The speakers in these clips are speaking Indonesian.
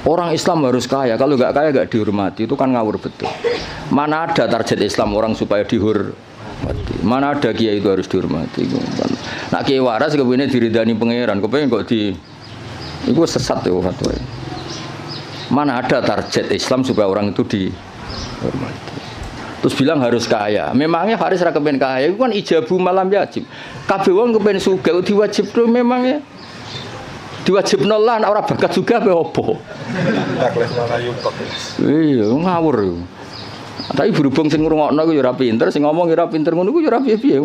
Orang Islam harus kaya, kalau nggak kaya nggak dihormati, itu kan ngawur betul. Mana ada target Islam orang supaya dihormati? Mana ada kiai itu harus dihormati? Nak kiai waras kemudian diridani pangeran, kepengen kok di, itu sesat ya fatwa. Mana ada target Islam supaya orang itu dihormati? Terus bilang harus kaya. Memangnya Haris ra kepen kaya, itu kan ijabu malam yajib. Kabeh wong kepen sugih diwajib tuh memangnya. Diwajib lah, orang bakat juga apa opo? Iya, ngawur. Tapi berhubung sing ngrungokno ku ya ora pinter, sing ngomong ya ora pinter ngono ku ya ora piye-piye.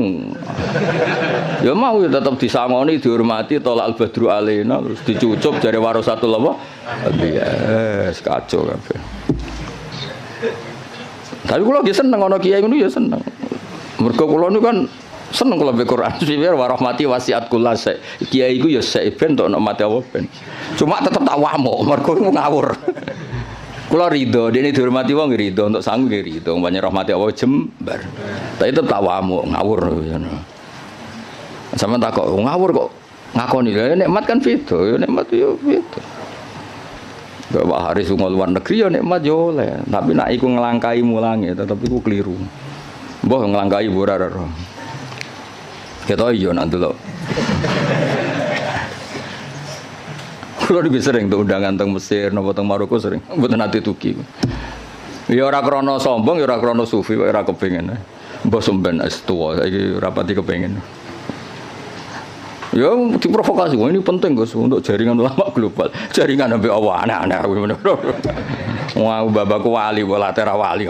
Ya mau ya tetep disangoni, dihormati, tolak al-badru alaina, terus dicucup dari warasatul apa? Iya, kacau kabeh. Tapi kula nggih seneng ana kiai ngono ya seneng. Mergo kula niku kan seneng kalau baca Quran, biar warahmati wasiat kulase. Kiai itu ya seiben untuk nak mati awal ben. Cuma tetap tak wamuk, mereka ngawur. Kalau ridho, dia ini dihormati wong ridho, untuk sanggup ridho. Banyak rahmati awal jembar. Tapi tetap tak wamuk, ngawur. Sama tak kok ngawur kok ngakoni. Nikmat kan itu, nikmat itu itu. Bapak Haris luar negeri ya nikmat yo oleh. Tapi nak iku ngelangkai mulangi, tetap iku keliru. Mbah ngelangkai burar. Kita iya nanti lo. Kalau lebih sering tuh undangan teng Mesir, nopo teng Maroko sering. Buat nanti tuki. Ya orang krono sombong, ya orang krono sufi, ya orang kepengen. Mbah somben es tua, lagi rapati kepengen. Ya diprovokasi, ini penting Gus untuk jaringan ulama global. Jaringan sampai Allah aneh-aneh. Wah, babakku wali, bola tera wali.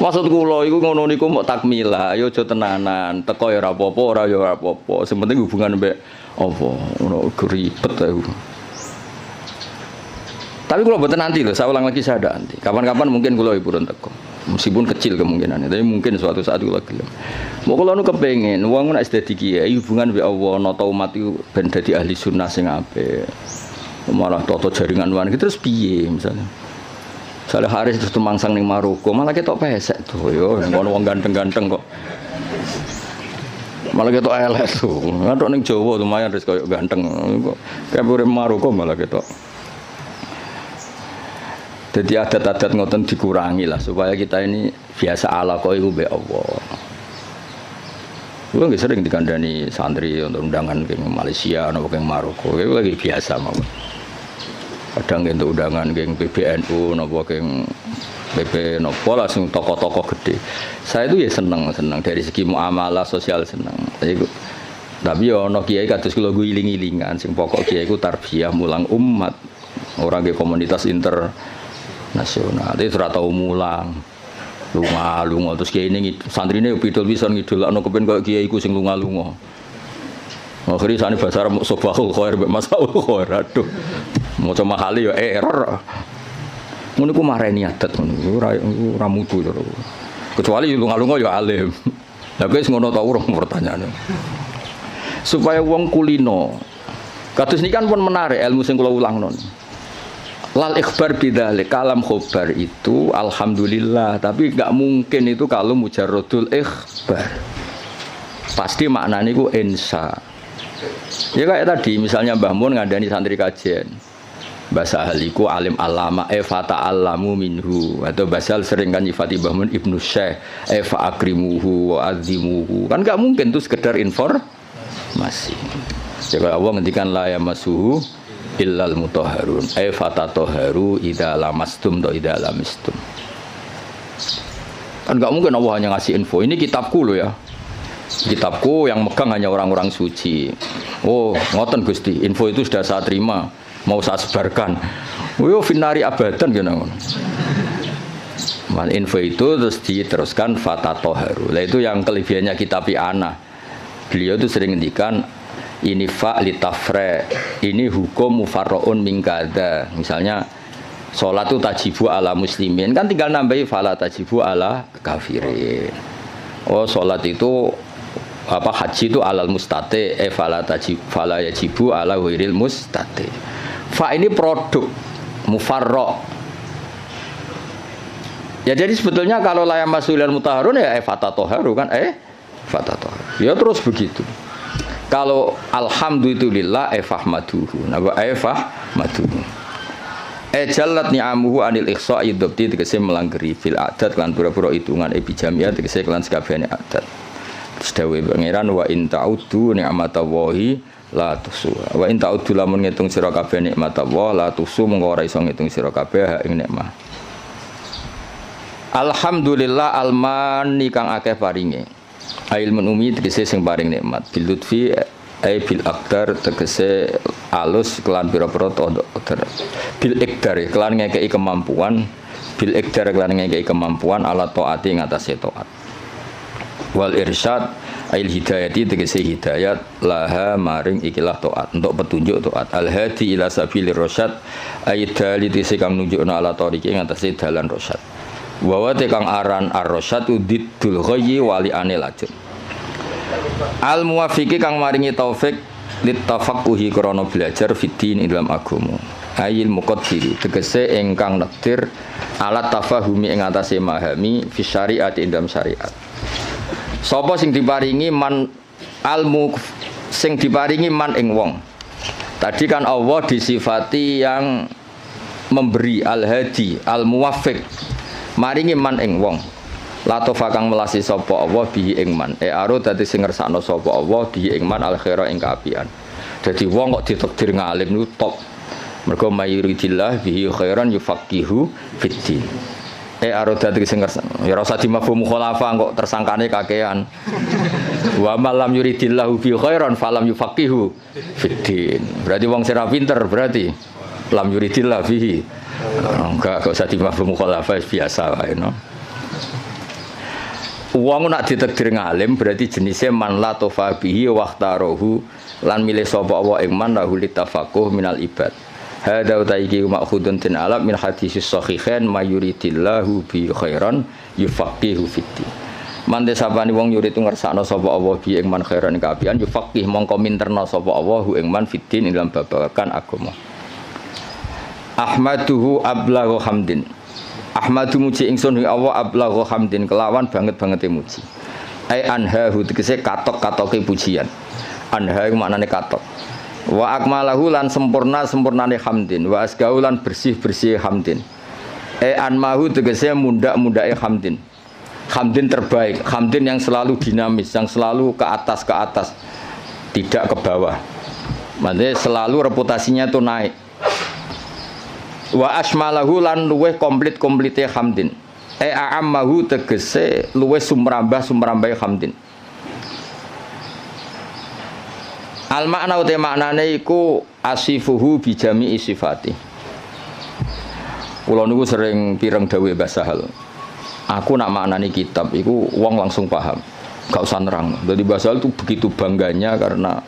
Maksud kula iku ngono niku mok takmilah, ya aja tenanan. Teko ya ora apa-apa, ora ya ora apa-apa. Sing penting hubungan mbek apa, ngono ribet aku. Tapi kula mboten nanti lho, saya ulang lagi saya ada nanti. Kapan-kapan mungkin kula purun teko. Meskipun kecil kemungkinannya, tapi mungkin suatu saat kula gelem. Mau kula nu kepengin wong nek dadi kiai hubungan mbek Allah, nata umat iku ben dadi ahli sunnah sing apik. Malah tata jaringan wan terus piye misalnya. Saleh Haris terus tumangsang ning Maroko, malah ketok pesek tuh yo, ngono wong ganteng-ganteng kok. Malah ketok elek tuh. Ngatok ning Jawa lumayan wis koyo ganteng kok. Kayak urip Maroko malah ketok. Jadi adat-adat ngoten dikurangi lah supaya kita ini biasa ala kok iku mbek Allah. Kuwi nggih sering dikandani santri untuk undangan ke Malaysia napa ke Maroko. Kuwi lagi biasa mawon. Kadang untuk undangan geng PBNU, nopo geng PP, nopo lah sing tokoh-tokoh gede. Saya itu ya seneng dari segi muamalah sosial seneng. Tapi ya ono kiai kados kula guling-gilingan, sing pokok kiai ku tarbiyah mulang umat, orang ke komunitas internasional. Itu ora tau mulang. Lunga terus kiai ini santrine pidol pisan ngidolakno kepen koyo kiai ku sing lunga-lunga. Akhirnya sani bahasa Arab sobahul khair mbek masaul khair. Aduh. Maca mahali ya error. Ngono ku mareni adat ngono. Ora mutu to. Kecuali lunga-lunga ya alim. Lah wis ngono ta urung pertanyaane. Supaya wong kulino. Kados niki kan pun menarik ilmu sing kula ulangno. Lal ikhbar bidzalik kalam khobar itu alhamdulillah, tapi enggak mungkin itu kalau mujarradul ikhbar. Pasti maknanya itu insya. Ya kayak tadi misalnya Mbah Mun ngandani santri kajian bahasa ahliku alim alama fata alamu minhu, atau basal sering kan nyifati Mbah Mun ibnu syekh fa akrimuhu wa azimuhu, kan gak mungkin itu sekedar informasi. Ya kalau Allah ngendikan la yamassuhu illal mutahharun fata toharu idza lamastum atau idza lamistum, kan gak mungkin Allah hanya ngasih info. Ini kitabku loh ya, kitabku yang megang hanya orang-orang suci. Oh ngoten Gusti, info itu sudah saya terima, mau saya sebarkan. Yo finari abadan gitu. Mal info itu terus diteruskan fata toharu. Lah itu yang kelebihannya kitab Ana. Beliau itu sering ngendikan ini fa litafre, ini hukum mufarraun min kada. Misalnya salat itu tajibu ala muslimin, kan tinggal nambahi fala tajibu ala kafirin. Oh salat itu apa, haji itu alal mustate fala yajibu ala ghairil mustate. Fa ini produk mufarra. Ya jadi sebetulnya kalau la yamasul mutahharun ya fata toharu kan fatatoharu. Ya terus begitu. Kalau alhamdulillah fahmaduhu. Napa fahmaduhu. Jalat ni'amuhu anil ikhsa'i dzabti tegese melanggeri fil adat lan pura-pura hitungan bijamiah tegese kelan sakabehane adat. Sedawe pangeran wa in ta'uddu ni'matallahi la tuhsuha. Wa in ta'uddu lamun ngitung sira kabeh nikmatallahi la tuhsu mengko ora iso ngitung sira kabeh ing nikmat. Alhamdulillah almani kang akeh paringe. Ilmun umi tegese sing paring nikmat bil lutfi bil aqdar tegese alus kelan pira-pira qadar. Bil iqdar kelan ngekeki kemampuan, bil iqdar kelan ngekeki kemampuan ala taati ngatasé taat. Wal irsyad ail hidayati tegese hidayat laha maring ikilah taat untuk petunjuk taat al hadi ila sabilir rasyad aidali tegese kang nunjukna ala tariqi ngatasé dalan rasyad. Wa kang aran ar-rasyad udiddul ghayyi wali anil lajur. Al muwafiqi kang maringi taufik litafaqquhi krana belajar fiddin dalam agama. Ayil muqaddiri tegese ingkang nektir alat tafahumi ing atase mahami fi syariat dalam syariat. Sapa sing diparingi man almu sing diparingi man ing wong. Tadi kan Allah disifati yang memberi al-hadi, al-muwaffiq. Maringi man ing wong. Latofa kang melasi sapa Allah bihi ing man. Aro dadi sing ngersakno sapa Allah bihi ing man al-khaira ing kaapian. Dadi wong kok ditakdir ngalim niku top. Mergo mayuridillah bihi khairan yufaqihu fiddin. Aro dadi sing ngersakno. Ya ora usah dimafhum mukhalafah kok tersangkane kakean. Wa malam yuridillahu bihi khairan falam yufaqihu fiddin. Berarti wong sing ra pinter berarti lam yuridillah bihi. Enggak usah dimafhum mukhalafah biasa wae no. Wong nak ditakdir ngalim berarti jenisnya man la tofa bihi waqtarohu lan milih sapa Allah ing man lahu litafaqquh minal ibad. Hadza utaiki ma'khudun tin alam min hadisis sahihain mayuridillahu bi khairan yufaqihu fiddin. Mante sapane wong yurid ngersakno sapa Allah bi ing man khairan kaapian yufaqih mongko minterna sapa Allah ing man fiddin ing dalam babagan agama. Ahmaduhu ablaghu hamdin. Ahmadu muji ingsun ing Allah ablaghu hamdin kelawan banget-bangete muji. Ai anhahu tegese katok-katoke pujian. Anha iku maknane katok. Wa akmalahu lan sempurnane hamdin, wa asgau lan bersih-bersih hamdin. Anmahu tegese mundak-mundake hamdin. Hamdin terbaik, hamdin yang selalu dinamis, yang selalu ke atas, tidak ke bawah. Maksudnya selalu reputasinya itu naik. Wa asmalahu lan luweh komplit-komplite hamdin. A'ammahu tegese luweh sumrambah hamdin. Al makna uta maknane iku asifuhu bi jami'i sifati. Kula niku sering pireng dawuh Mbah Sahal. Aku nak maknani kitab iku wong langsung paham. Gak usah nerang. Jadi Mbah Sahal itu begitu bangganya karena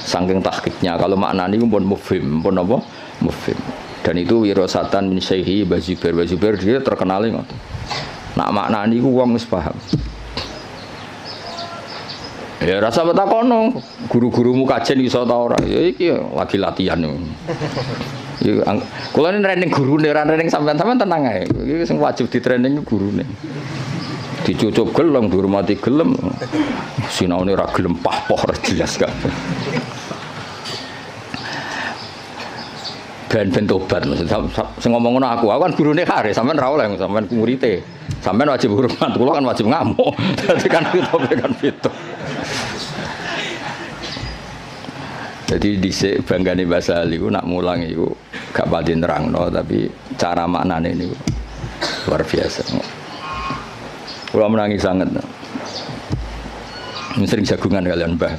saking tahqiqnya. Kalau maknani iku pun mufhim, pun apa? Mufhim. Dan itu wirasatan min syaihi Bazubair dia terkenal ngoten. Nak maknani ku wong wis paham. Ya rasa betakono, guru-gurumu kajen iso ta ora? Ya iki lagi latihan. Ya kula ini training gurune, ora training sampean-sampean tenang ae. Iki sing wajib di training gurune. Dicucuk gelem, dihormati gelem. Sinaune ora gelem pahpoh jelas kabeh. Ben tobat maksud sing ngomong ngono aku kan gurune kare sampean ra oleh sampean murite sampean wajib hormat kula kan wajib ngamuk dadi kan itu jadi dhisik banggane bahasa iku nak mulang iku gak pati nerangno tapi cara maknane niku luar biasa kula menangi sanget sering jagungan kalian Mbah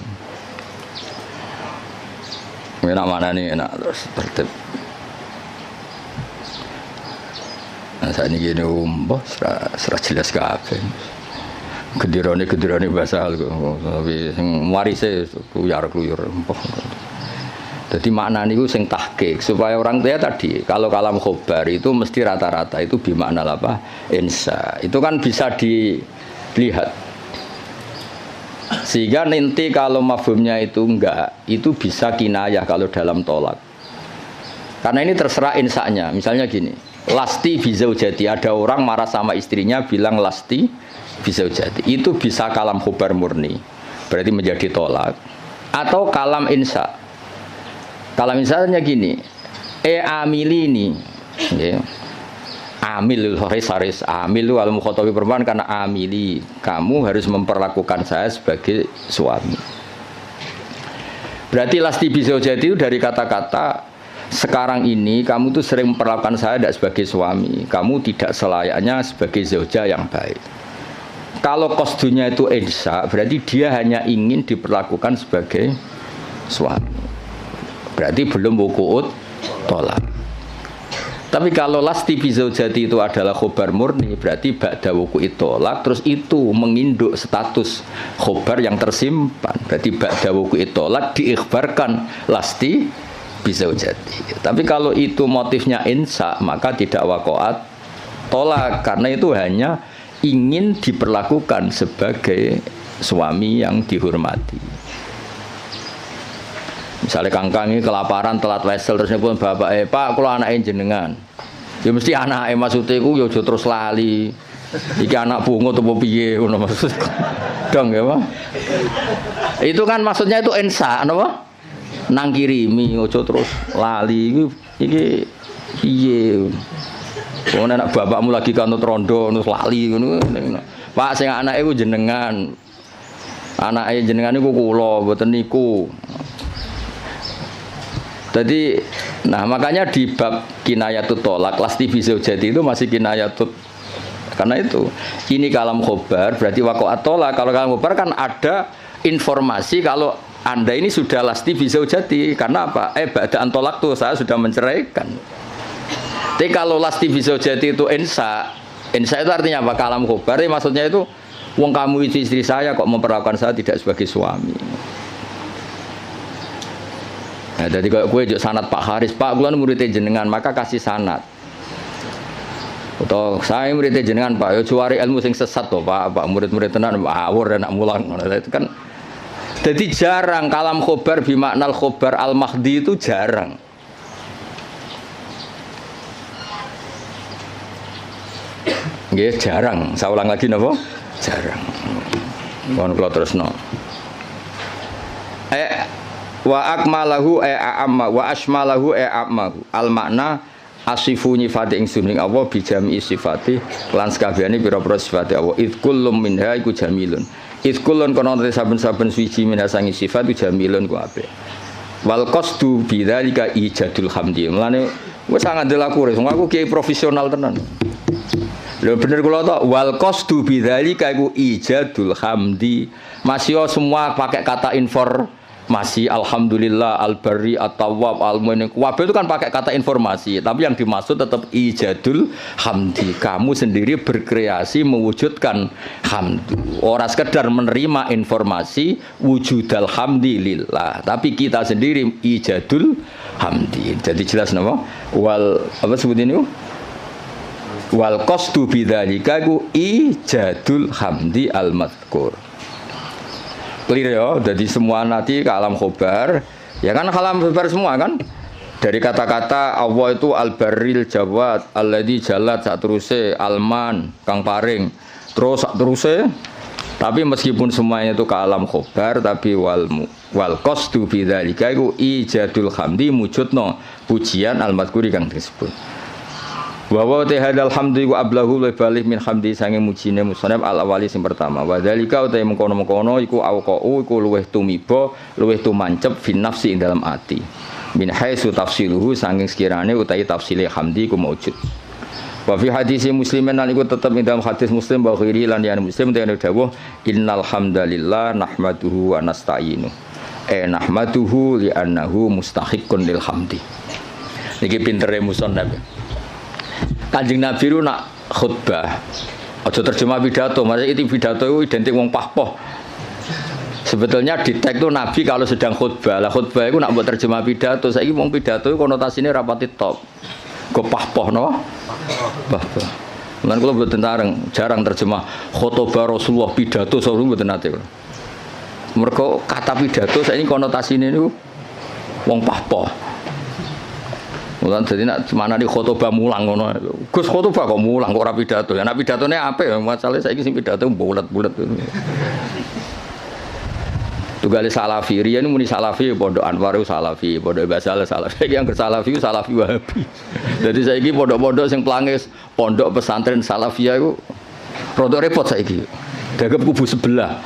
enak maknane enak terus tertib. Nah saat ini gini serah jelas kabeh. Gedirane bahasa hal tapi sing warise kuyar-kuyur empah. Jadi makna niku sing tahqiq supaya orang tua tadi kalau kalam khobar itu mesti rata-rata itu bimakna apa? Insya. Itu kan bisa dilihat. Sehingga nanti kalau mafhumnya itu enggak, itu bisa kinayah kalau dalam tolak. Karena ini terserah insanya. Misalnya gini, lasti bizaujati, ada orang marah sama istrinya bilang lasti bizaujati. Itu bisa kalam khubar murni. Berarti menjadi tolak. Atau kalam insa. Kalam insanya gini, amilini, ya. Amil haris amil al mukhatabi perempuan karena amili, kamu harus memperlakukan saya sebagai suami. Berarti lasti bizaujati itu dari kata-kata sekarang ini kamu tuh sering memperlakukan saya tidak sebagai suami, kamu tidak selayaknya sebagai zauja yang baik. Kalau kosdunya itu insa, berarti dia hanya ingin diperlakukan sebagai suami. Berarti belum wuku'ut tolak. Tapi kalau lasti bizaujati itu adalah khobar murni, berarti ba'da wuku'ut tolak, terus itu menginduk status khobar yang tersimpan. Berarti ba'da wuku'ut tolak diikhbarkan lasti bizaujati. Tapi kalau itu motifnya insa, maka tidak wakoat tolak, karena itu hanya ingin diperlakukan sebagai suami yang dihormati. Misalnya kangkang ini kelaparan telat wesel terus pun bapak Pak kalau anaknya jenengan ya mesti anaknya maksudnya itu ya terus lali iki anak bungut atau piye ngono maksud dong ya Pak itu kan maksudnya itu ensa apa nang kirimi ojo terus lali iki piye wong anak bapakmu lagi kanut rondo terus lali ngono Pak sing anake ku jenengan anake jenengan niku kula mboten niku. Jadi, nah makanya di bab kinayatut tolak, lasti bizaujati itu masih kinayatut. Karena itu, ini kalam khobar, berarti wakoat tolak. Kalau kalam khobar kan ada informasi kalau Anda ini sudah lasti bizaujati. Karena apa? Ba'daan tolak tuh saya sudah menceraikan. Tapi kalau lasti bizaujati itu insa itu artinya apa? Kalam khobar, maksudnya itu, wong kamu itu istri saya kok memperlakukan saya tidak sebagai suami. Nah, jadi kalau gue juk sanad Pak Haris, Pak gue muridnya jenengan, maka kasih sanad. Atau saya muridnya jenengan Pak, yo cuari ilmu sing sesat toh Pak murid-murid tenan awur dan nak mulang. Itu kan, jadi jarang kalam khobar bimaknal khobar al mahdi itu jarang. Nggih jarang. Saya ulang lagi napa? Jarang. Mohon kula terusno. Wa akmalahu a'amma wa asmalahu a'ammahu al makna asifu nyifati ingsun ing Allah bijami sifati lan sakabehane pira-pira sifate Allah id kullum minha iku jamilun id kullun kono saben-saben suci minha sangi sifat iku jamilun ku apik wal qasdu bidzalika ijadul hamdi mulane wis sangat delaku wong aku kiai profesional tenan lho bener kula tok wal qasdu bidzalika iku ijadul hamdi masih semua pakai kata masih alhamdulillah al-barri at-tawwab al-mu'min kabeh itu kan pakai kata informasi tapi yang dimaksud tetap ijadul hamdi kamu sendiri berkreasi mewujudkan hamdu ora sekedar menerima informasi wujudal hamdi lillah tapi kita sendiri ijadul hamdi jadi jelas napa wal apa sebutin itu wal qasdu bidzalika ku ijadul hamdi al-madhkur clear ya, jadi semua nanti ke alam khobar ya kan alam khobar semua kan dari kata-kata Allah itu al-barril jawad alladzi jalat sak teruse alman kang paring terus sak teruse tapi meskipun semuanya itu ke alam khobar tapi wal qasdu bidzalika iku ijadul hamdi mujudno pujian al-madhkuri kang disebut wa wa tahadal hamdi wa ablahu balih min hamdi sange mujine musannaf al awali sing pertama wa dzalika uta mengkono-mengkono iku auqau iku luweh tumiba luweh tumancep fin nafsi ing dalam ati min haitsu tafsiluhu sange sekirane utahe tafsile hamdi ku maujud wa fi hadis muslimin lan iku tetep ing dalam hadis muslim wa ghairi lan ya muslim dene dawuh innal hamdalillah nahmaduhu wa nasta'inu nahmaduhu li annahu mustahiqqun lil hamdi niki pintere musannaf Kanjeng Nabi itu nak khutbah aja terjemah pidato, maksudnya itu pidato itu identik wong pahpoh. Sebetulnya di teks itu Nabi kalau sedang khutbah, lah khutbah itu nak buat terjemah pidato, saiki wong pidato itu konotasinya rapati top. Go pahpoh no? Pahpoh. Lan kula mboten jarang terjemah khutbah Rasulullah pidato sawu mboten nate. Mergo kata pidato saiki konotasinya niku wong pahpoh. Mulan jadi nak mana di khotbah mulang ngono. Gus khotbah kok mulang kok ora pidato. Ya nek pidatone apik ya masalahnya saiki sing pidato bulat-bulat. Tugale salafi, riyen muni salafi pondok Anwar salafi, pondok Basal salafi, yang salafi Wahabi. Jadi saiki pondok-pondok sing pelangis pondok pesantren salafiyah iku rada repot saiki. Dagep kubu sebelah.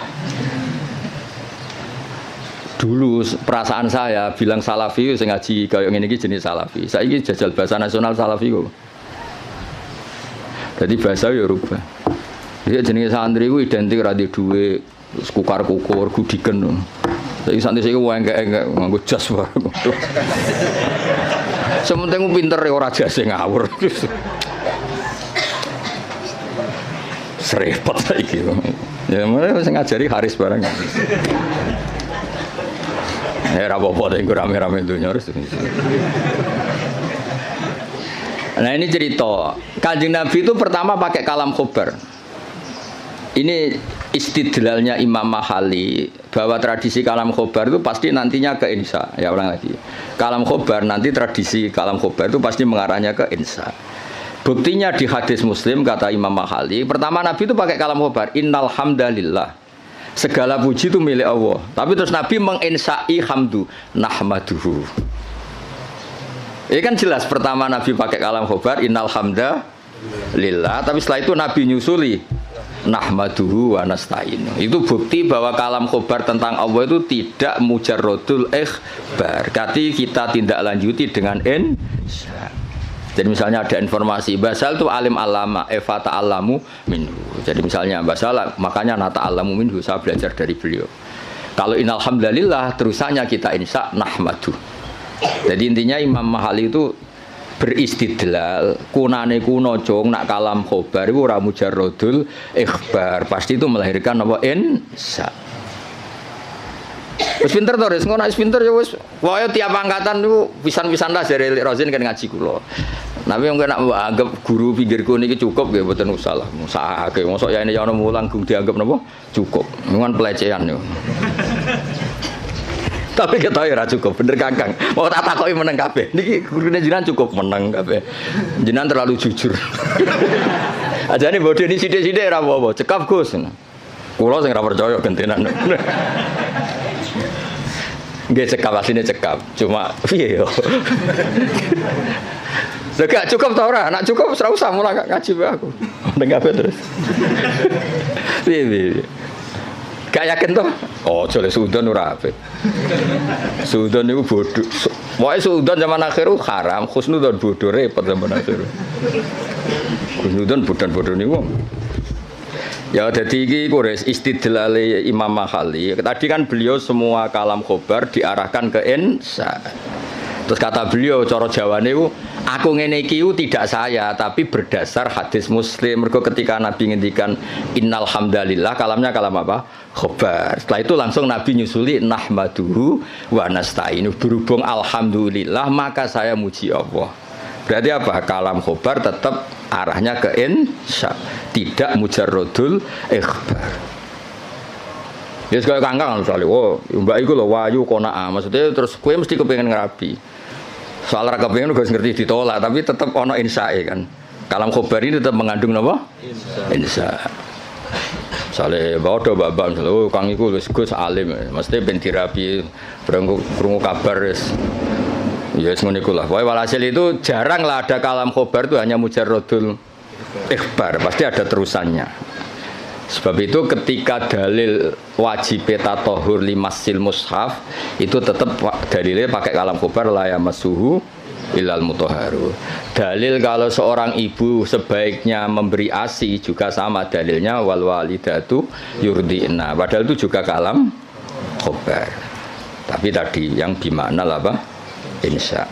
Dulu perasaan saya bilang salafi sing ngaji kaya ngene iki jenis salafi. Saiki jajal bahasa nasional salafi kok. Jadi bahasa ya rubah. Dia jenenge santri ku identik ra di duwe kukar-kukur gudiken. Saiki santri sing engke-engke nganggo jas wae. Sementing pinter ora jase ngawur. Serepot saiki. Ya mulai sing ngajari Haris barang. Ya ora apa-apa nek rame-rame dunya harus. Nah ini cerita Kanjeng Nabi itu pertama pakai kalam khobar. Ini istidlalnya Imam Mahali bahwa tradisi kalam khobar itu pasti nantinya ke insya. Ya ulang lagi. Kalam khobar nanti tradisi kalam khobar itu pasti mengarahnya ke insya. Buktinya di hadis Muslim kata Imam Mahali, pertama Nabi itu pakai kalam khobar. Innal hamdalillah. Segala puji itu milik Allah. Tapi terus Nabi menginsai hamdu nahmaduhu. Ini kan jelas pertama Nabi pakai kalam khobar innal hamdalillah. Tapi setelah itu Nabi nyusuli nahmaduhu wa nasta'inu. Itu bukti bahwa kalam khobar tentang Allah itu tidak mujarrodul ikhbar. Berarti kita tindak lanjuti dengan insya. Jadi misalnya ada informasi Basal itu alim alama Eva ta'alamu minhu. Jadi misalnya Basal makanya nata alamu minhu, saya belajar dari beliau. Kalau innalhamdulillah terusannya kita insya nahmadu. Jadi intinya Imam Mahali itu beristidlal kunane kuno cong nak kalam khobar itu ora mujarrodul ikhbar, pasti itu melahirkan apa insya. Wis pinter to, wis ngono wis pinter ya wis. Wae tiap angkatan niku pisan-pisan lah dari Rozin kan ngaji kula. Tapi mungkin nak anggap guru pinggirku niki cukup nggih mboten usah lah. Musahake mosok ya ini ya ono mulang gung dianggap napa? Cukup. Ngan pelecehan yo. Tapi ketoke ora cukup, bener Kakang. Mau tak takoki meneng kabeh. Niki gurune jenengan cukup meneng kabeh. Jenengan terlalu jujur. Ajane bodoni sithik-sithik ora apa-apa, cekap Gus. Kula sing ora percaya gentenan. Nggih cekap asline cekap, cuma piye yo. Gak cukup ta ora? Nek cukup ora usah mulang ngaji wae aku. Ning kabeh terus. Piye. Gak yakin toh? Oh, jole suudon ora apik. Suudon niku bodho. Wae suudon zaman akhir haram, khusnudon bodho repot zaman akhir. Khusnudon bodho niku. Ya jadi ini kures istidlal Imam Mahali. Tadi kan beliau semua kalam khobar diarahkan ke insya. Terus kata beliau coro Jawane aku ngene iki tidak saya tapi berdasar hadis Muslim. Mergo ketika Nabi ngendikan innal hamdalillah kalamnya kalam apa? Khobar. Setelah itu langsung Nabi nyusuli nahmaduhu wa nasta'inu. Berhubung alhamdulillah maka saya muji Allah. Berarti apa? Kalam khobar tetap arahnya ke insya, tidak mujarrodul ikhbar. Ya sekali kangkang misalnya, oh mbak itu loh wayu kona'ah, maksudnya terus kue mesti kepengen ngerabi. Soal raga kepengen juga ngerti ditolak, tapi tetap ono insya kan. Kalam khobar ini tetap mengandung apa? Insya. Misalnya bawa do babak, misalnya oh kang itu gus alim, maksudnya benti rabi, berungu kabar. Ya semuanya ikulah. Walhasil itu jarang lah ada kalam khobar itu hanya mujarrodul ikhbar, pasti ada terusannya. Sebab itu ketika dalil wajib tatohur limasil mushaf itu tetap dalilnya pakai kalam khobar la yamassuhu illal mutahharu. Dalil kalau seorang ibu sebaiknya memberi ASI juga sama dalilnya wal walidatu yurdi'na. Padahal itu juga kalam khobar. Tapi tadi yang bimakna apa? Insya.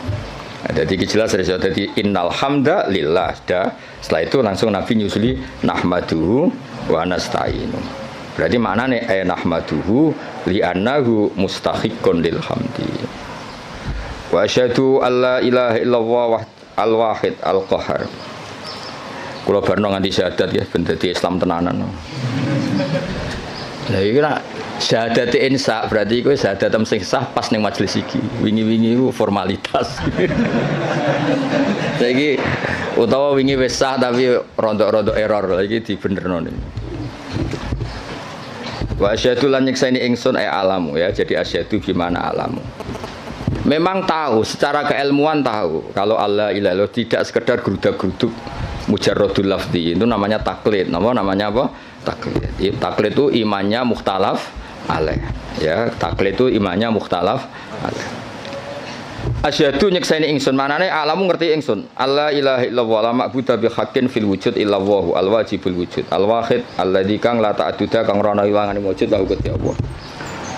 Jadi jelas jadi innal hamda lillah. Setelah itu langsung Nabi nyusuli nahmaduhu wa nasta'inu. Berarti maknanya nahmaduhu li'annahu mustahiqqun lil hamdi. Wa asyhadu alla ilaha illallah al-wahid al-qahhar. Kula barno nganti syahadat ya ben dadi Islam tenanan. Lah iki syahadat insya berarti itu syahadat sing sah pas ning majelis iki. Wingi-wingi itu formalitas. Saiki utawa wingi wis sah tapi rontok-rontok error lagi dibenerno. Wa asyhadu lan nyekseni ingsun alamu ya. Jadi asyhadu gimana alamu. Memang tahu secara keilmuan tahu kalau Allah ilaha tidak sekedar gerudak-geruduk mujarradul lafzi itu namanya taklid. Namanya apa? Taklid. Taklid itu imannya mukhtalaf alaih. Ya, taklid itu imannya mukhtalaf alaih. Asyhadu nyekseni ingsun manane alamu ngerti ingsun. Allah ilaha illallah la ma'budu bi haqqin fil wujud illallah al wajibul wujud al wahid alladzi kang la ta'adduda kang ora ana ilangane wujud lahu Gusti Allah.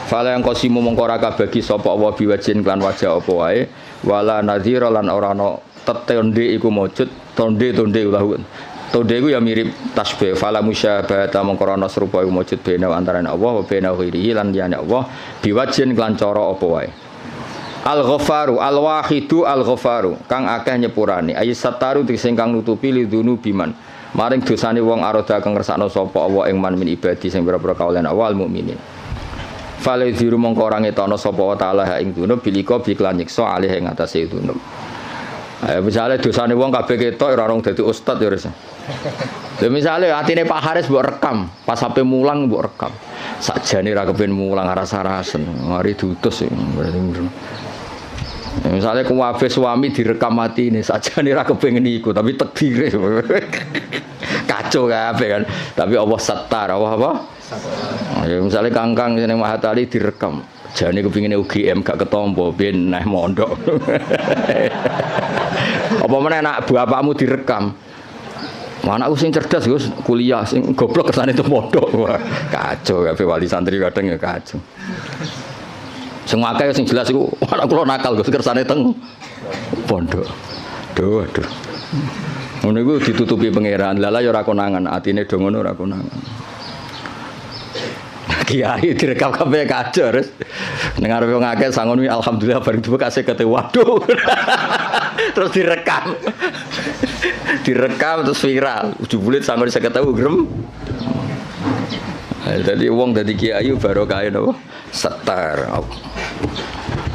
Fala yang qasimu mongko ora kabagi sapa Allah biwajin lan wajah apa wae wala nadhira lan ora ana tetonde iku wujud tonde lahu. Tonde iku ya mirip tasbih fala musyabahata mongko ana serupa iku wujud bena antarané Allah wa bena ghairihi lan liyane Allah biwajin lan cara apa wae. Al-Ghafaru al-Wahidu al-Ghafaru kang akeh nyepurane ayat sataru sing kang nutupi lidunu biman maring dosane wong aroda kang ngersakno sapa Allah ing man min ibadi sing pira-pira kaulen awal mukminin. Fale diru mongko ora ngetono sapa taala ing dunub bilika biklan nyiksa alih ing atase dunub. Misale dosane wong kabeh ketok ora rong dadi ustad ya wis. Lha misale atine Pak Haris mbok rekam, pas sampe mulang mbok rekam. Sakjane ra kepen mulang rasa-rasen, mari diutus. Misalnya kuwabe suami direkam mati ini saja nih ra kepengen iku tapi takdire kacau kabeh kan tapi Allah satar apa ya misalnya kangkang seneng Mahatali direkam jane kepingine UGM gak ketompo ben neh mondok apa meneh anak bapakmu direkam anakku sing cerdas Gus kuliah sing goblok kesane itu mondok wah kacau kabeh wali santri kadang ya kacau. Sing akeh sing jelas iku anak kula nakal Gus kersane teng pondok. Aduh. Ngono iku ditutupi pangeran. Lala ya ora konangan, atine do ngono ora konangan. Kiai direkam kabeh kacau terus. Ning arepe wong akeh sangon wi alhamdulillah bareng dibuka kasih kate waduh. Terus direkam. Direkam terus viral. Jebule sangon 50.000 grem. Jadi wong dadi kiai barokah napa? Setar.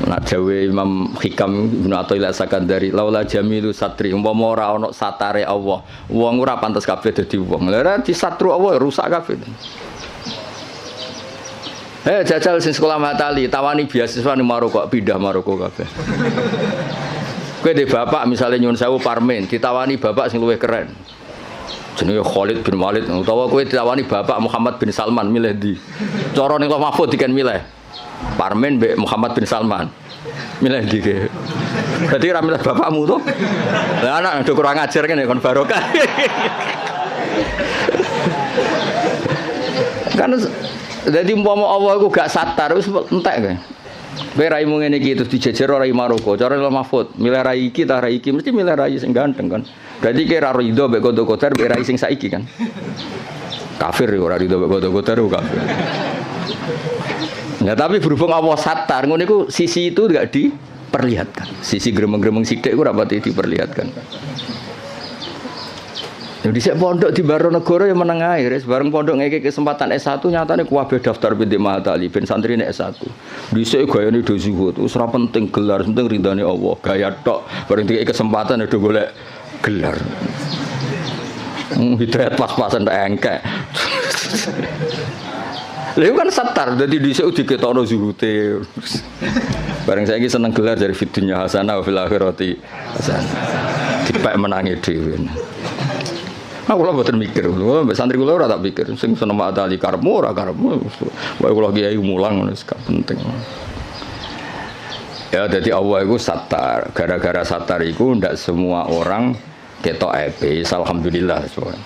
Nak dawe Imam Hikam Ibnu Athaillah Sakandari laula jamilu satri umpama ora ana satare Allah wong ora pantes kabeh dadi wong. Lha di satru Allah rusak kabeh. Jajal sing sekolah Matali tawani beasiswa ning Maroko pindah Maroko kabeh. Kowe de bapak misale nyuwun sewu Parmen ditawani bapak sing luwih keren. Jenenge Khalid bin Walid utawa kowe ditawani bapak Muhammad bin Salman milih ndi? Cara ning Mahfud diken milih. Parmen mbek Muhammad bin Salman. Milih ndi ke? Berarti ra milih bapakmu to? Lah anak do kurang ajar kene kon barokah. Kan dadi umpama Allah iku gak satar wis entek kowe. Kowe raimu ngene iki terus dijejer rai Maroko. Cara Mahfud milih rai iki ta rai iki mesti milih rai sing ganteng kan. Berarti kira rido mbek kodho-kodhar mbek rai sing saiki kan. Kafir ora rido mbek kodho-kodhar kafir. Nah, tapi berhubung Allah satar, ngono iku sisi itu enggak diperlihatkan. Sisi gremeng-gremeng sithik iku ora pati diperlihatkan. Yang dhisik pondok di Baronegoro ya meneng ae, bareng pondok ngeke kesempatan S1 nyatane kuwabe daftar binti Mahatali ben santrine S1. Dhisik gayane do zuhud, wis ora penting gelar, penting ridane Allah. Gaya tok, bareng dikek kesempatan do golek gelar. Hidayat pas-pasan tak engkek. Lha kan satar dadi dhisik diketokno zuhute. Bareng saiki seneng gelar dari fidunya hasanah wa fil akhirati hasanah. Dipek menangi dhewe. Aku lho mboten mikir, mbek santri kula ora tak pikir, sing seneng Mahatali karepmu ora karepmu. Wae kula kiai mulang ngono gak penting. Ya dadi Allah iku satar, gara-gara satar iku ndak semua orang ketok ape, alhamdulillah soalnya.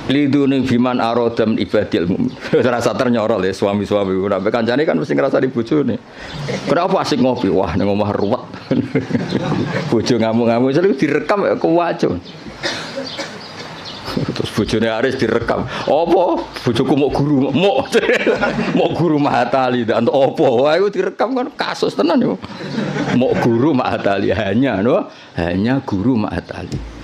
Lidune biman arodam ibadil mukmin. Rasa ternyorol ya suami-suami ora kancane kan mesti ngrasa di bojone. Kenapa asik ngopi? Wah ning omah ruwet. Bojo ngamuk-ngamuk selalu direkam ya kuwaco. Terus bojone Aris direkam. Apa? Bojoku mau guru, mau guru Mahatali dan opo? Wah iku direkam kan kasus tenan yo. Mau guru Mahatali hanya guru Mahatali.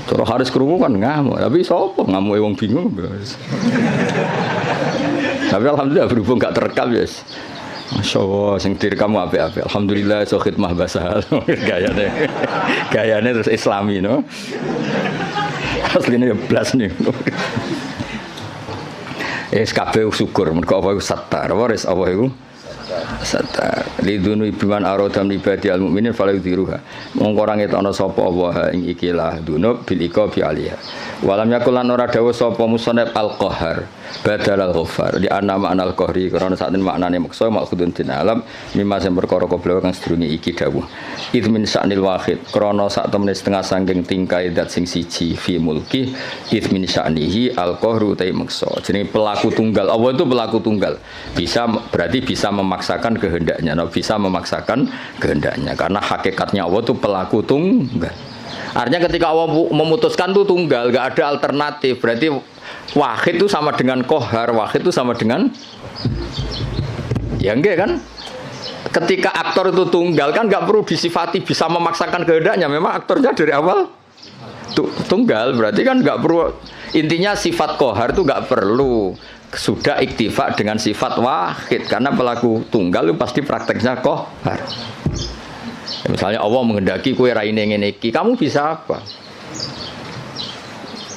Cara Haris krungu kan ngamuk, tapi sapa ngamuke wong bingung. Tapi alhamdulillah berhubung gak terekam ya. Masyaallah sing direkam apik-apik. Alhamdulillah iso khidmah basah. Gayane terus islami no. Asline ya blas nih. kabeh syukur mergo apa iku satar waris apa iku satar lidunu biman aradam ibadi al mukminin fala yudhiruha mongko ora ngetokno sapa Allah ing ikilah dunub bil iqabi alaiha walam yakulan ora dawuh sapa musannaf al qahar badal al ghafar di anna ma'nal qahri karena saten maknane maksa maksudun din alam mimma sing perkara koblo kang sedurunge iki dawuh id min sa'nil wahid krana sak temene setengah saking tingkai dat sing siji fi mulki id min sa'nihi al qahru ta maksa jenenge pelaku tunggal Allah itu pelaku tunggal bisa berarti bisa memaksakan kehendaknya bisa memaksakan kehendaknya karena hakikatnya Allah itu pelaku tunggal artinya ketika Allah memutuskan itu tunggal gak ada alternatif berarti wahid itu sama dengan kohar wahid itu sama dengan ya enggak kan ketika aktor itu tunggal kan gak perlu disifati bisa memaksakan kehendaknya memang aktornya dari awal tunggal berarti kan gak perlu intinya sifat kohar itu gak perlu sudah iktifa dengan sifat wahid karena pelaku tunggal itu pasti prakteknya kohar ya, misalnya Allah menghendaki kue raine ngene iki kamu bisa apa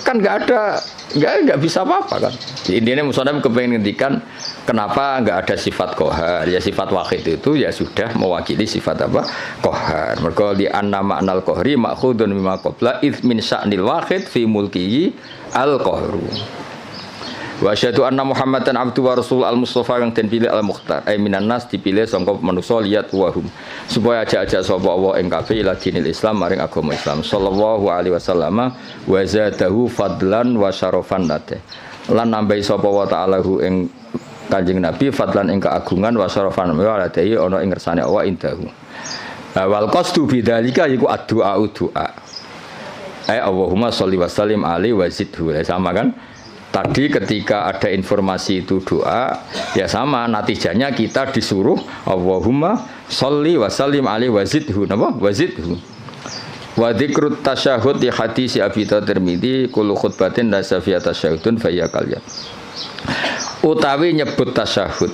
kan nggak bisa apa-apa kan intinya musonab kepengen ngendikan kenapa nggak ada sifat kohar ya sifat wahid itu ya sudah mewakili sifat apa kohar mergo di anna ma'nal kohri ma'khudun mimma qabla id min sya'nil wahid fi mulkihi al kohru wa asyhadu anna Muhammadan abdu wa rasul al-mustafa yang den pilih al-mukhtar ay minan nas dipilih sangka manusa liyat wahum supaya ajak-ajak sapa Allah ing kabeh ila dinil Islam maring agama Islam sallallahu alaihi wasallam wa zadahu fadlan wa syarafan nate lan nambahi sapa wa ta'ala hu ing Kanjeng Nabi fadlan ing keagungan wa syarafan wa ladai ana ing ngersane Allah indahu wal qasdu bidzalika iku addu'a du'a ay Allahumma sholli wa sallim alaihi wa zidhu sama kan tadi ketika ada informasi itu doa ya sama natijanya kita disuruh Allahumma sholli wa sallim alaihi wa zidhu napa wa zidhu wa dzikrut tasyahhud di hadis Abi Tirmidzi kullu khutbatin la safiyata tasyahhudun fa ya kalyan utawi nyebut tasyahud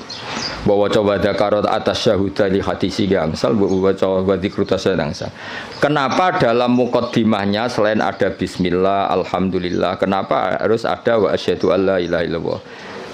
bahwa coba dakarat atas syahudah di hadis gangsal bahwa coba dzikrut tasyahud gangsal kenapa dalam muqaddimahnya selain ada bismillah alhamdulillah kenapa harus ada wa asyhadu alla ilaha illallah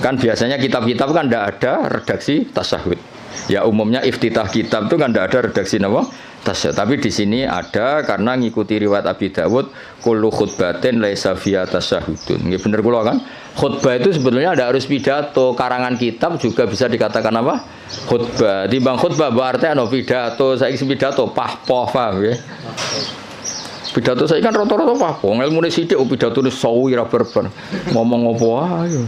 kan biasanya kitab-kitab kan tidak ada redaksi tasyahud ya umumnya iftitah kitab itu kan tidak ada redaksi nama tasyahud tapi di sini ada karena ngikuti riwayat Abi Dawud kullu khutbatin laisa fiha tasyahudun nggih bener kula kan khutbah itu sebetulnya tidak harus pidato karangan kitab juga bisa dikatakan apa khutbah timbang khutbah berarti ana pidato saiki pidato pahpoh paham ya pidato saiki kan rata-rata pahpoh ilmune sithik pidatone sawi ra berber ngomong apa ayo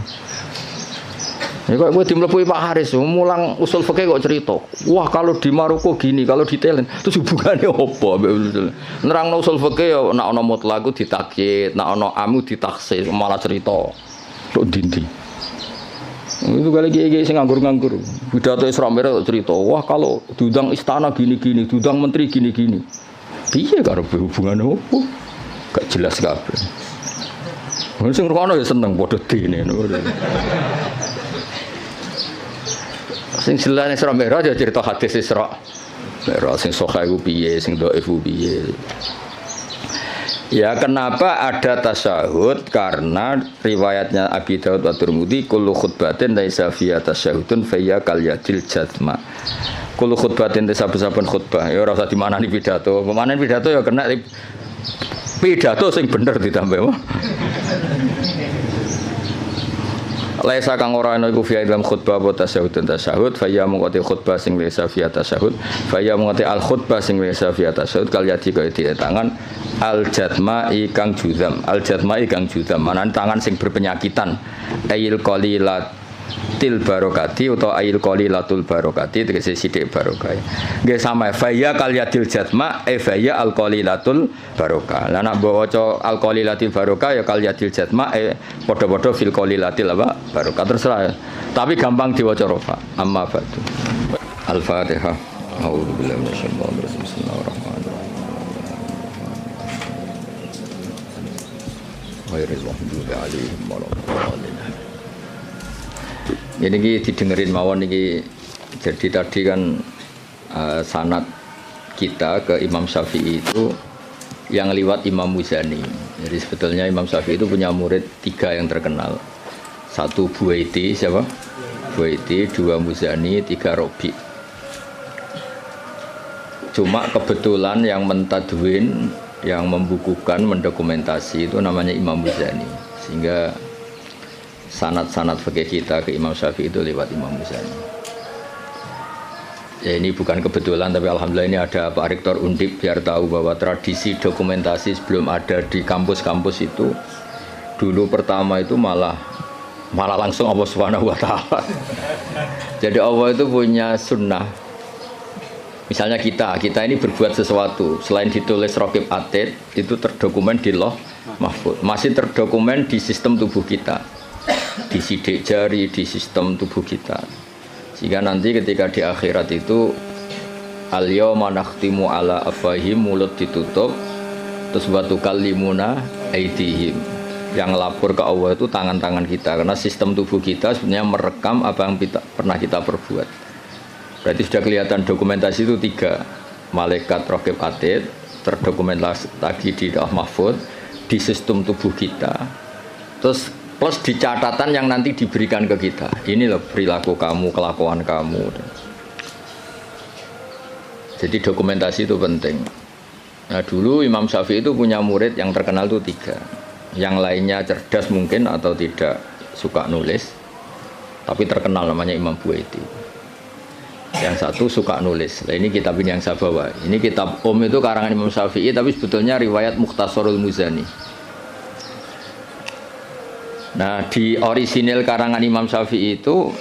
ya kok gue dimlepuhi Pak Haris mulang usul fikih kok cerita wah kalau di Maroko gini kalau di Thailand terus hubungannya apa nerangno usul fikih ya nek ana mutlaq ditakyid nek ana amu ditaksis malah cerita tok dindi itu kali kiai sing nganggur-nganggur pidato Isra Mi'raj cerita wah kalau diundang istana gini-gini diundang menteri gini-gini piye karo hubungannya apa gak jelas kabeh sing ngrungokno ya seneng padha dene sing jelas Isra Mi'raj ya cerita hadis Isra Mi'raj sing sahih ku piye sing dhaif ku piye ya kenapa ada tasyahud karena riwayatnya Abi Dawud wa Tirmidzi kullu khutbatin laisa fiha tasyahudun fa ya kal yadil jazma kullu khutbatin saben-saben khutbah ya ora usah dimanani pidato pemanen pidato ya kena pidato sing bener ditambah laisa kang ora ana iku fi dalam khutbah wa tasyahud fa ya mengoti khutbah sing laisa fi tasyahud fa ya mengoti al khutbah sing laisa fi tasyahud kal yati kaya di tangan al jadma'i kang juzam manan tangan sing berpenyakitan ayil qalilatil barokati utawa ayil qalilatul barokati tegese sithik barokah nggih sama fa ya kal yatil jadma fa ya al qalilatul barokah lan nek waca al qalilatil barokah ya kal yatil jadma padha-padha fil qalilatil apa barokah terserah tapi gampang diwaca rofa amma ba'du al-fatihah a'udzu billahi minasyaitonir rajim bismillahirrahmanirrahim ghairil maghdubi 'alaihim waladdallin ini didengerin mawon ini jadi tadi kan sanad kita ke Imam Syafi'i itu yang liwat Imam Muzani jadi sebetulnya Imam Syafi'i itu punya murid 3 yang terkenal Satu Buaiti, siapa? Buaiti, dua Muzani, tiga Robi. Cuma kebetulan yang mentadwin, yang membukukan, mendokumentasi itu namanya Imam Muzani. Sehingga sanad-sanad fikih kita ke Imam Syafi'i itu lewat Imam Muzani. Ya ini bukan kebetulan, tapi alhamdulillah ini ada Pak Rektor Undip biar tahu bahwa tradisi dokumentasi sebelum ada di kampus-kampus itu dulu pertama itu malah langsung Allah Subhanahu wa taala. Jadi Allah itu punya sunnah. Misalnya kita ini berbuat sesuatu selain ditulis Raqib Atid itu terdokumen di Lauh Mahfuz. Masih terdokumen di sistem tubuh kita. Di sidik jari, di sistem tubuh kita. Sehingga nanti ketika di akhirat itu al-yawma nakhtimu ala afwahihim, mulut ditutup, terus wa tukallimuna aydihim. Yang lapor ke Allah itu tangan-tangan kita, karena sistem tubuh kita sebenarnya merekam apa yang pernah kita perbuat. Berarti sudah kelihatan dokumentasi itu 3. Malaikat Raqib Atid terdokumentasi lagi di Lauh Mahfuz, di sistem tubuh kita. Terus plus di catatan yang nanti diberikan ke kita. Ini loh perilaku kamu, kelakuan kamu. Jadi dokumentasi itu penting. Nah dulu Imam Syafi'i itu punya murid yang terkenal itu 3. Yang lainnya cerdas mungkin atau tidak suka nulis, tapi terkenal namanya Imam Buaiti. Yang satu suka nulis. Nah, ini kitab ini yang saya bawa. Ini kitab itu karangan Imam Syafi'i, tapi sebetulnya riwayat Mukhtasarul Muzani. Nah di orisinil karangan Imam Syafi'i itu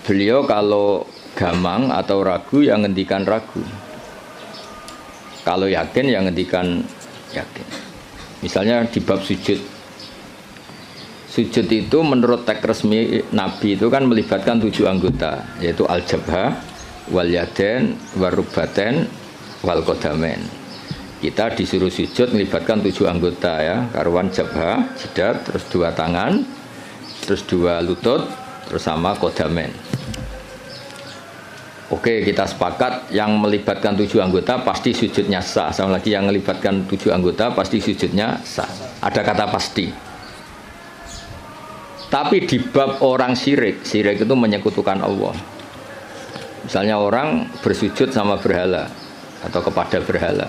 beliau kalau gamang atau ragu yang ngendikan ragu, kalau yakin yang ngendikan yakin. Misalnya di bab sujud itu menurut teks resmi Nabi itu kan melibatkan 7 anggota, yaitu al-jabhah, wal yaden, warubaten, wal qadamen. Kita disuruh sujud melibatkan 7 anggota ya, karuan jabhah, jidat, terus 2 tangan, terus 2 lutut, terus sama qadamen. Oke, kita sepakat yang melibatkan 7 anggota pasti sujudnya sah. Sama lagi yang melibatkan 7 anggota pasti sujudnya sah. Ada kata pasti. Tapi di bab orang syirik itu menyekutukan Allah. Misalnya orang bersujud sama berhala atau kepada berhala.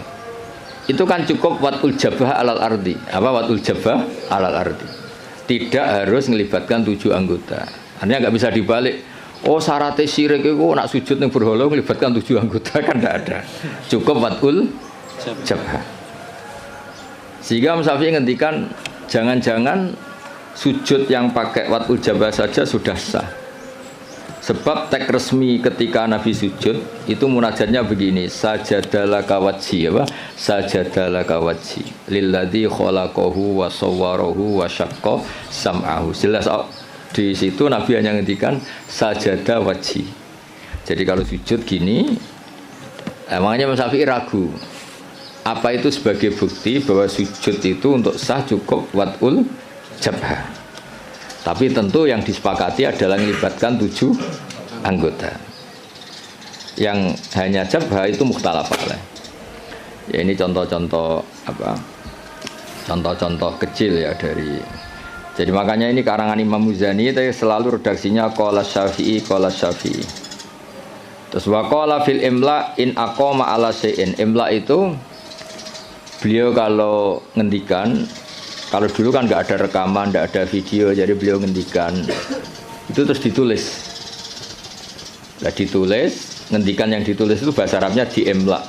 Itu kan cukup watul jabah alal ardi. Apa watul jabah alal ardi? Tidak harus melibatkan 7 anggota. Artinya nggak bisa dibalik. Oh syaratnya syirik itu nak sujud yang berhala melibatkan 7 anggota, kan tidak ada. Cukup watul jabah. Sehingga Imam Syafi'i ngendikan jangan-jangan sujud yang pakai watul jabah saja sudah sah. Sebab teks resmi ketika Nabi sujud itu munajatnya begini, sajadalaka wajhi, apa? Sajadalaka wajhi lilladzi khalaqahu wa sawwarahu wa syaqqa sam'ahu. Jelas di situ Nabi hanya ngendikan sajada wajhi. Jadi kalau sujud gini, makanya Imam Syafi'i ragu. Apa itu sebagai bukti bahwa sujud itu untuk sah cukup watul jabah. Tapi tentu yang disepakati adalah melibatkan 7 anggota. Yang hanya jabhah itu mukhtalaf alaih. Ya ini contoh-contoh apa? Contoh-contoh kecil ya dari. Jadi makanya ini karangan Imam Muzani itu selalu redaksinya qala Syafi'i qala Syafi'i. Terus wa qala fil imla in aqama ala syai'in. Imla itu beliau kalau ngendikan, kalau dulu kan nggak ada rekaman, nggak ada video, jadi beliau ngendikan itu terus ditulis. Nah, ditulis, ngendikan yang ditulis itu bahasa Arabnya diemla.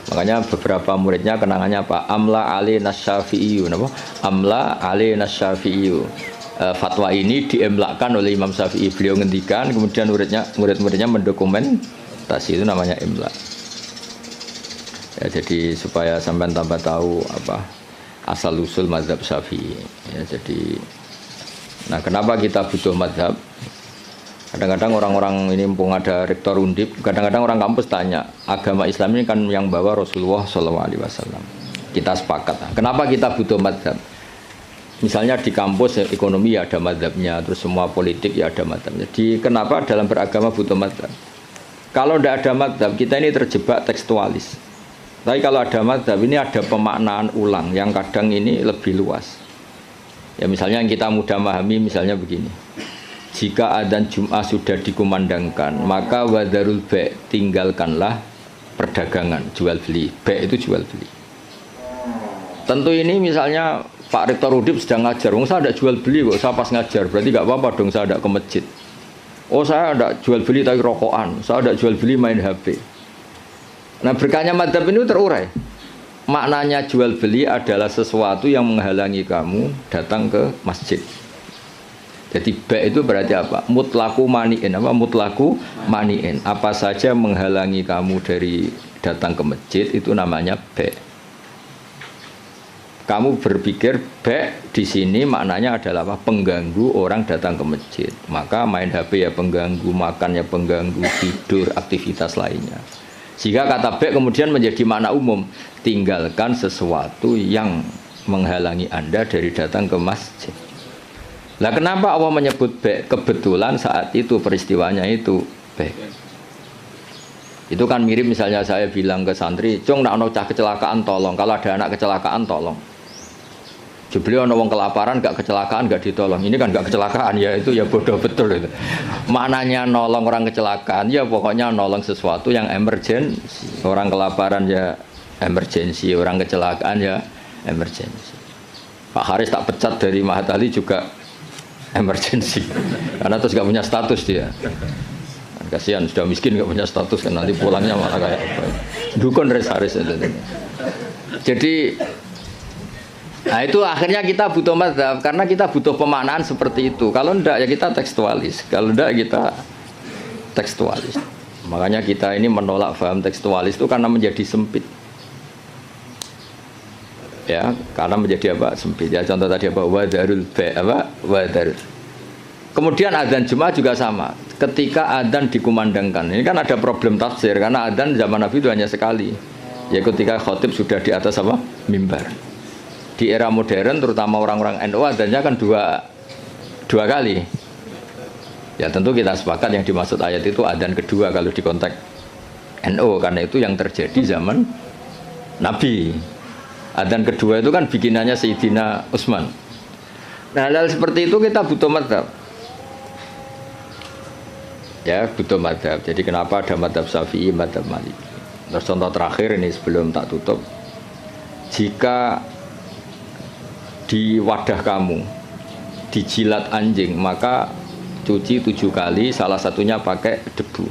Makanya beberapa muridnya kenangannya apa? Amla ali nasyafi'iyu, apa? Amla ali nasyafi'iyu. Fatwa ini diemlakan oleh Imam Syafi'i. Beliau ngendikan, kemudian murid-muridnya mendokumentasi, itu namanya emla. Ya, jadi supaya sampai tambah tahu apa asal usul mazhab Syafi'i. Ya, jadi, nah kenapa kita butuh mazhab? Kadang-kadang orang-orang ini mumpung ada rektor Undip, kadang-kadang orang kampus tanya, agama Islam ini kan yang bawa Rasulullah SAW. Kita sepakat. Kenapa kita butuh mazhab? Misalnya di kampus ekonomi ya ada mazhabnya, terus semua politik ya ada mazhabnya. Jadi kenapa dalam beragama butuh mazhab? Kalau tidak ada mazhab, kita ini terjebak tekstualis. Tapi kalau ada mazhab ini ada pemaknaan ulang yang kadang ini lebih luas. Ya misalnya yang kita mudah memahami misalnya begini. Jika adzan Jum'ah sudah dikumandangkan, maka wadarul ba' tinggalkanlah perdagangan, jual beli. Ba' itu jual beli. Tentu ini misalnya Pak Rektor Udip sedang ngajar, saya ada jual beli kok, saya pas ngajar, berarti nggak apa-apa dong saya ada ke masjid. Oh saya ada jual beli tapi rokokan, saya ada jual beli main HP. Nah berkahnya madzhab ini terurai. Maknanya jual beli adalah sesuatu yang menghalangi kamu datang ke masjid. Jadi ba' itu berarti apa? Mutlaku mani'in. Apa mutlaku mani'in? Apa saja menghalangi kamu dari datang ke masjid itu namanya ba'. Kamu berpikir ba' di sini maknanya adalah apa? Pengganggu orang datang ke masjid. Maka main HP ya pengganggu, makan ya pengganggu, tidur, aktivitas lainnya. Sehingga kata ba' kemudian menjadi makna umum. Tinggalkan sesuatu yang menghalangi Anda dari datang ke masjid. Lah kenapa Allah menyebut ba'? Kebetulan saat itu peristiwanya itu ba'. Itu kan mirip misalnya saya bilang ke santri, "Cung, nak ono cah kecelakaan tolong. Kalau ada anak kecelakaan tolong." Jebule ono wong kelaparan gak kecelakaan gak ditolong. Ini kan gak kecelakaan ya, itu ya bodoh betul itu. Maknanya nolong orang kecelakaan ya pokoknya nolong sesuatu yang emergensi. Orang kelaparan ya emergensi, orang kecelakaan ya emergensi. Pak Haris tak pecat dari Mahat Ali juga emergensi karena terus gak punya status dia. Kasihan sudah miskin gak punya status kan nanti pulangnya malah kayak apa. Dukun Res Haris itu. Jadi nah itu akhirnya kita butuh madzhab karena kita butuh pemaknaan seperti itu. Kalau enggak ya kita tekstualis. Kalau enggak kita tekstualis. Makanya kita ini menolak paham tekstualis itu karena menjadi sempit. Ya, karena menjadi apa? Sempit. Ya, contoh tadi apa? Wadarul ba' apa? Wadarul. Kemudian adzan Jumat juga sama. Ketika adzan dikumandangkan, ini kan ada problem tafsir karena adzan zaman Nabi itu hanya sekali. Ya ketika khotib sudah di atas apa? Mimbar. Di era modern terutama orang-orang NU adzannya kan dua kali. Ya tentu kita sepakat yang dimaksud ayat itu adzan kedua kalau di konteks NU karena itu yang terjadi zaman Nabi. Adzan kedua itu kan bikinannya Sayyidina Utsman. Nah, hal seperti itu kita butuh madzhab. Ya, butuh madzhab. Jadi kenapa ada madzhab Syafi'i, madzhab Maliki. Terus contoh terakhir ini sebelum tak tutup. Jika di wadah kamu dijilat anjing, maka cuci 7 kali, salah satunya pakai debu.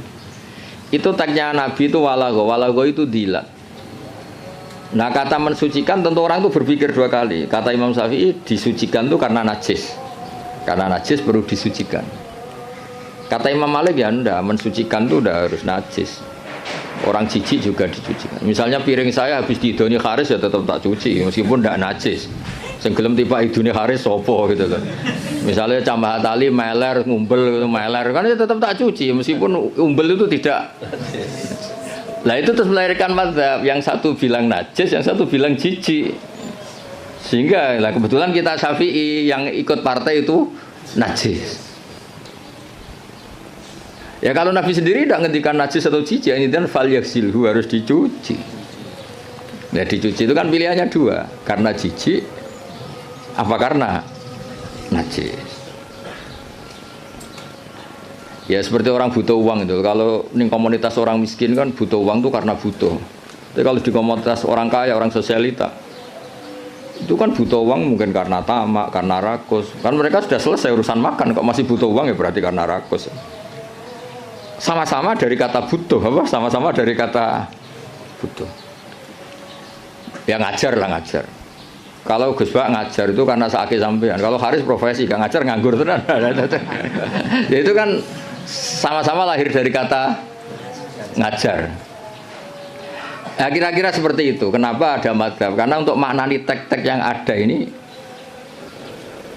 Itu tagnya Nabi itu walago itu dilat. Nah kata mensucikan tentu orang itu berpikir 2 kali. Kata Imam Syafi'i disucikan itu karena najis. Karena najis perlu disucikan. Kata Imam Malik ya enggak, mensucikan itu udah harus najis. Orang jijik juga dicucikan. Misalnya piring saya habis diidoni kharis ya tetap tak cuci meskipun enggak najis. Sing gelem tiba idune kharis sopo gitu kan. Misalnya Cambah tali meler ngumpel meler kan ya tetap tak cuci meskipun umbel itu tidak. Lah itu terus melahirkan madzhab, yang satu bilang najis, yang satu bilang jijik. Sehingga lah kebetulan kita Syafi'i yang ikut partai itu najis. Ya kalau Nabi sendiri tidak ngendikan najis atau jijik, ini dan fal yaksilhu harus dicuci. Nah dicuci itu kan pilihannya 2, karena jijik apa karena najis. Ya seperti orang butuh uang itu. Kalau di komunitas orang miskin kan butuh uang itu karena butuh. Tapi kalau di komunitas orang kaya, orang sosialita, itu kan butuh uang mungkin karena tamak, karena rakus. Kan mereka sudah selesai urusan makan, kok masih butuh uang ya berarti karena rakus. Sama-sama dari kata butuh, apa? Sama-sama dari kata butuh. Ya ngajar lah ngajar. Kalau Gus Bak ngajar itu karena sakit sampean. Kalau Haris profesi, gak ngajar nganggur tenan. Ya itu kan sama-sama lahir dari kata ngajar. Nah, kira-kira seperti itu. Kenapa ada madzhab? Karena untuk maknani tek-tek yang ada ini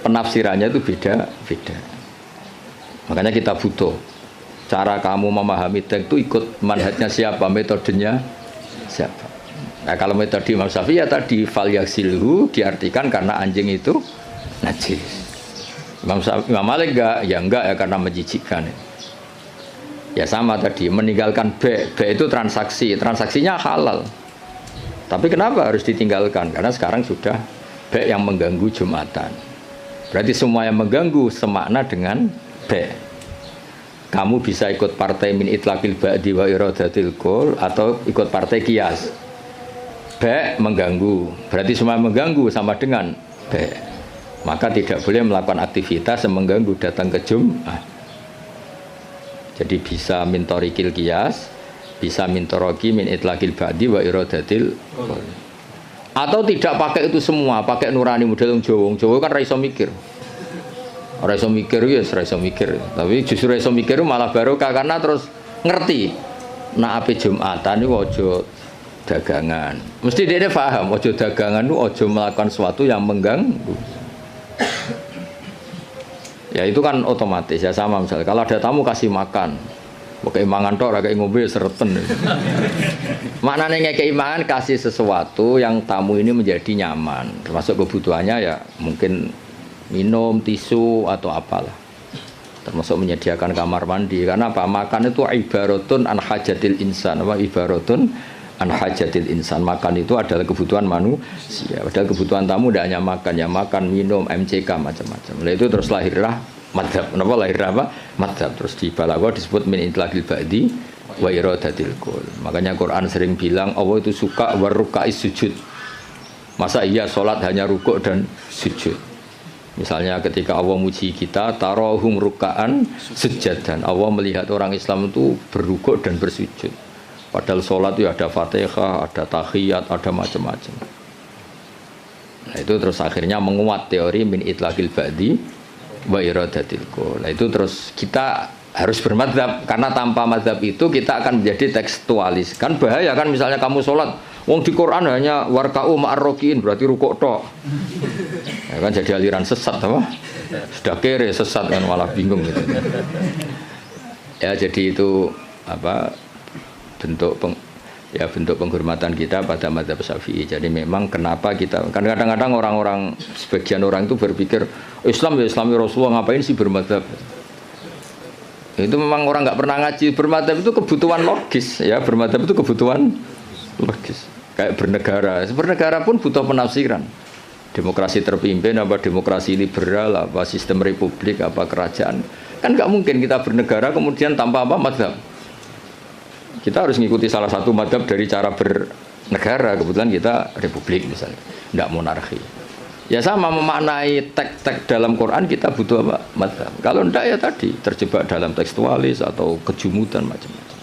penafsirannya itu beda-beda. Makanya kita butuh cara kamu memahami tek itu ikut manhajnya siapa, metodenya siapa. Nah, kalau metode Imam Syafi'i ya tadi fal yaksilhu diartikan karena anjing itu najis. Imam Malik enggak ya karena menjijikkan. Ya sama tadi meninggalkan B itu transaksinya halal. Tapi kenapa harus ditinggalkan? Karena sekarang sudah B yang mengganggu Jumatan. Berarti semua yang mengganggu semakna dengan be. Kamu bisa ikut partai min itlaqil ba'di wa iradatil kul atau ikut partai kias. Be mengganggu. Berarti semua yang mengganggu sama dengan be. Maka tidak boleh melakukan aktivitas yang mengganggu datang ke Jumat. Jadi bisa min torikil kias, bisa min toroki min itlaqil ba'di wa iradatil kul. Atau tidak pakai itu semua, pakai nurani model Jawa. Jawa kan ra iso mikir. Ora iso mikir ya, ora iso mikir. Tapi justru iso mikir malah barokah karena terus ngerti. Nak ape Jumatan niku aja dagangan. Mesti dia paham, aja dagangan niku aja melakukan sesuatu yang mengganggu. Ya itu kan otomatis ya sama misalnya kalau ada tamu kasih makan. Pakai mangan tok ora kayak ngombe sereten. Maknanya ngekei mangan kasih sesuatu yang tamu ini menjadi nyaman. Termasuk kebutuhannya ya mungkin minum, tisu atau apalah. Termasuk menyediakan kamar mandi karena apa? Makan itu ibaratun an hajatil insan. Apa ibaratun an hajatil insan. Makan itu adalah kebutuhan manusia. Padahal kebutuhan tamu tidak hanya makan, ya makan, minum, MCK macam-macam. Nah itu terus lahirlah madhab. Kenapa lahir apa? Madhab. Terus di Balaghah disebut min intlaqil ba'di wa iradatil kul. Makanya Quran sering bilang Allah itu suka waruka'is sujud. Masa iya sholat hanya rukuk dan sujud? Misalnya ketika Allah muji kita, tarohum ruka'an sujadan. Allah melihat orang Islam itu berrukuk dan bersujud. Padahal sholat itu ada fatihah, ada tahiyat, ada macam-macam. Nah itu terus akhirnya menguat teori min itlaqil ba'di wa iradatil kul. Nah itu terus kita harus bermadzhab karena tanpa madzhab itu kita akan menjadi tekstualis. Kan bahaya kan misalnya kamu sholat, wong di Quran hanya warka'u ma'arrokiin berarti rukuk tok. Ya kan jadi aliran sesat apa? Sudah kere sesat kan malah bingung gitu. Ya jadi itu apa bentuk penghormatan kita pada madzhab Syafi'i. Jadi memang kenapa kita kan kadang-kadang orang-orang sebagian orang itu berpikir Islam ya Islami Rasulullah ngapain sih bermadzhab? Itu memang orang nggak pernah ngaji. Bermadzhab itu kebutuhan logis ya, bermadzhab itu kebutuhan logis. Kayak bernegara pun butuh penafsiran. Demokrasi terpimpin apa demokrasi liberal apa sistem republik apa kerajaan. Kan nggak mungkin kita bernegara kemudian tanpa apa madzhab. Kita harus mengikuti salah satu madzhab dari cara bernegara. Kebetulan kita republik misalnya, nggak monarki. Ya sama memaknai teks-teks dalam Quran kita butuh apa? Madzhab. Kalau enggak ya tadi terjebak dalam tekstualis atau kejumudan macam-macam.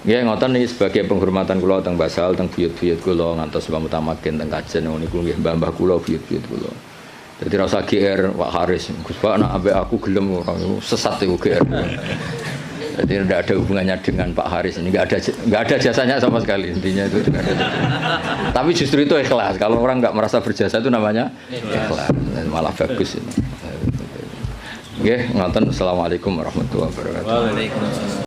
Ya ngoten niki sebagai penghormatan kula teng Basal teng buyut-buyut kula ngantos Mbah Mutamakin teng Kajen niku nggih mbah-mbah kula buyut-buyut kula. Dadi rasa GR Pak Haris, Gus Pak nak ambek aku gelem ora sesat iku GR. Jadi tidak ada hubungannya dengan Pak Haris ini, nggak ada jasanya sama sekali intinya itu tidak ada. Tapi justru itu ikhlas. Kalau orang nggak merasa berjasa itu namanya ikhlas, malah bagus ini. Oke, ngoten. Assalamualaikum warahmatullahi wabarakatuh.